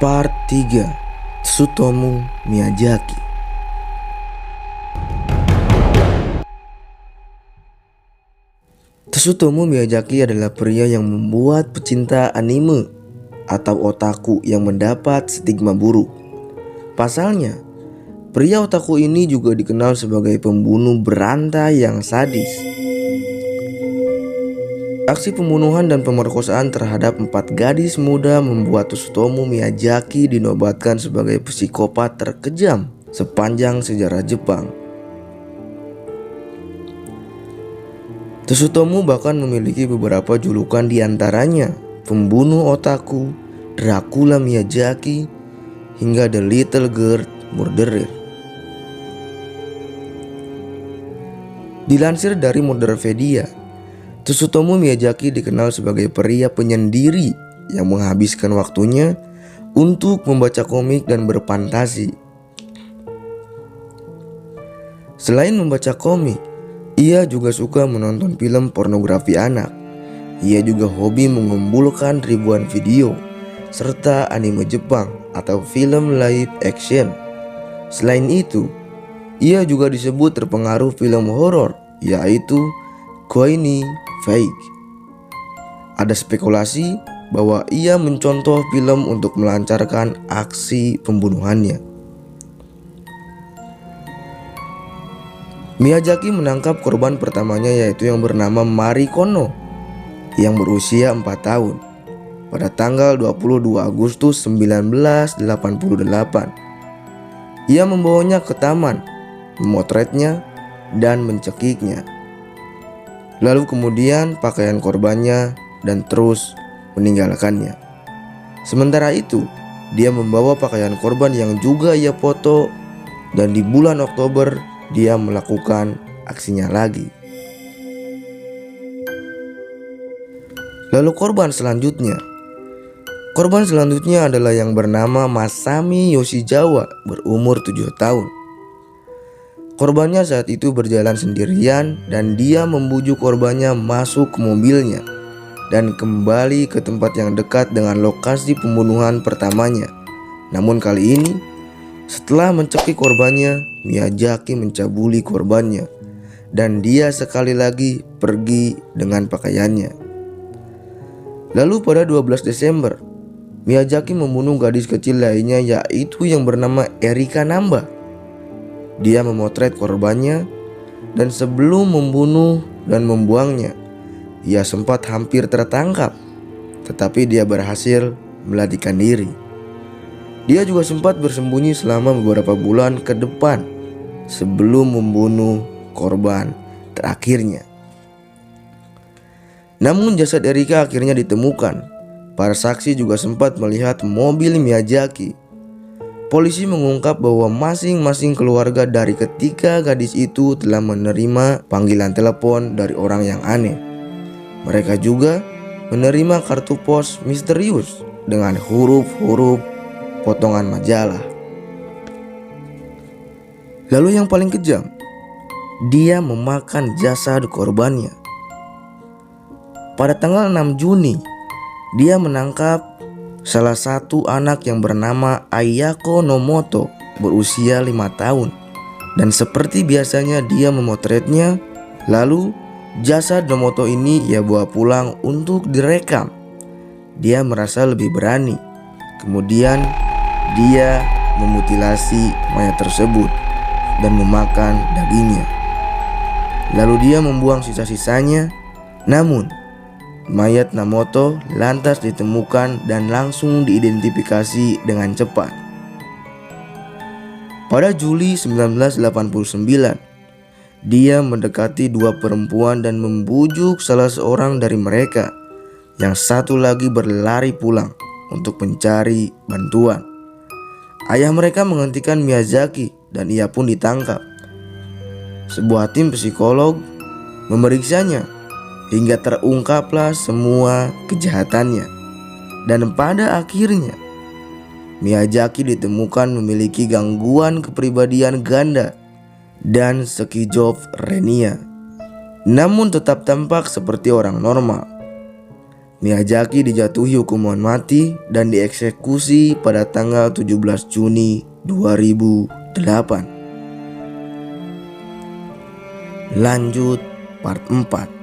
Part 3, Tsutomu Miyazaki. Tsutomu Miyazaki adalah pria yang membuat pecinta anime atau otaku yang mendapat stigma buruk. Pasalnya, pria otaku ini juga dikenal sebagai pembunuh berantai yang sadis. Aksi pembunuhan dan pemerkosaan terhadap 4 gadis muda membuat Tsutomu Miyazaki dinobatkan sebagai psikopat terkejam sepanjang sejarah Jepang. Tsutomu bahkan memiliki beberapa julukan, diantaranya pembunuh otaku, Dracula Miyazaki, hingga The Little Girl Murderer. Dilansir dari Murderpedia, Tsutomu Miyazaki dikenal sebagai pria penyendiri yang menghabiskan waktunya untuk membaca komik dan berfantasi. Selain membaca komik, ia juga suka menonton film pornografi anak. Ia juga hobi mengumpulkan ribuan video serta anime Jepang atau film live action. Selain itu, ia juga disebut terpengaruh film horor, yaitu Koini Fake. Ada spekulasi bahwa ia mencontoh film untuk melancarkan aksi pembunuhannya. Miyazaki menangkap korban pertamanya, yaitu yang bernama Marikono yang berusia 4 tahun pada tanggal 22 Agustus 1988. Ia membawanya ke taman, memotretnya dan mencekiknya. Lalu kemudian pakaian korbannya dan terus meninggalkannya. Sementara itu, dia membawa pakaian korban yang juga ia foto, dan di bulan Oktober dia melakukan aksinya lagi. Lalu korban selanjutnya adalah yang bernama Masami Yoshizawa, berumur 7 tahun. Korbannya saat itu berjalan sendirian dan dia membujuk korbannya masuk ke mobilnya dan kembali ke tempat yang dekat dengan lokasi pembunuhan pertamanya. Namun kali ini, setelah mencekik korbannya, Miyazaki mencabuli korbannya dan dia sekali lagi pergi dengan pakaiannya. Lalu pada 12 Desember, Miyazaki membunuh gadis kecil lainnya, yaitu yang bernama Erika Namba. Dia memotret korbannya dan sebelum membunuh dan membuangnya, ia sempat hampir tertangkap, tetapi dia berhasil melarikan diri. Dia juga sempat bersembunyi selama beberapa bulan ke depan sebelum membunuh korban terakhirnya. Namun jasad Erika akhirnya ditemukan. Para saksi juga sempat melihat mobil Miyazaki. Polisi mengungkap bahwa masing-masing keluarga dari ketiga gadis itu telah menerima panggilan telepon dari orang yang aneh. Mereka juga menerima kartu pos misterius dengan huruf-huruf potongan majalah. Lalu yang paling kejam, dia memakan jasad korbannya. Pada tanggal 6 Juni, dia menangkap salah satu anak yang bernama Ayako Nomoto, berusia 5 tahun. Dan seperti biasanya dia memotretnya. Lalu jasad Nomoto ini ia bawa pulang untuk direkam. Dia merasa lebih berani. Kemudian dia memutilasi mayat tersebut dan memakan dagingnya. Lalu dia membuang sisa-sisanya. Namun mayat Nomoto lantas ditemukan dan langsung diidentifikasi dengan cepat. Pada Juli 1989, dia mendekati 2 perempuan dan membujuk salah seorang dari mereka. Yang satu lagi berlari pulang untuk mencari bantuan. Ayah mereka menghentikan Miyazaki dan ia pun ditangkap. Sebuah tim psikolog memeriksanya hingga terungkaplah semua kejahatannya. Dan pada akhirnya, Miyazaki ditemukan memiliki gangguan kepribadian ganda dan skizofrenia, namun tetap tampak seperti orang normal. Miyazaki dijatuhi hukuman mati dan dieksekusi pada tanggal 17 Juni 2008. Lanjut part 4.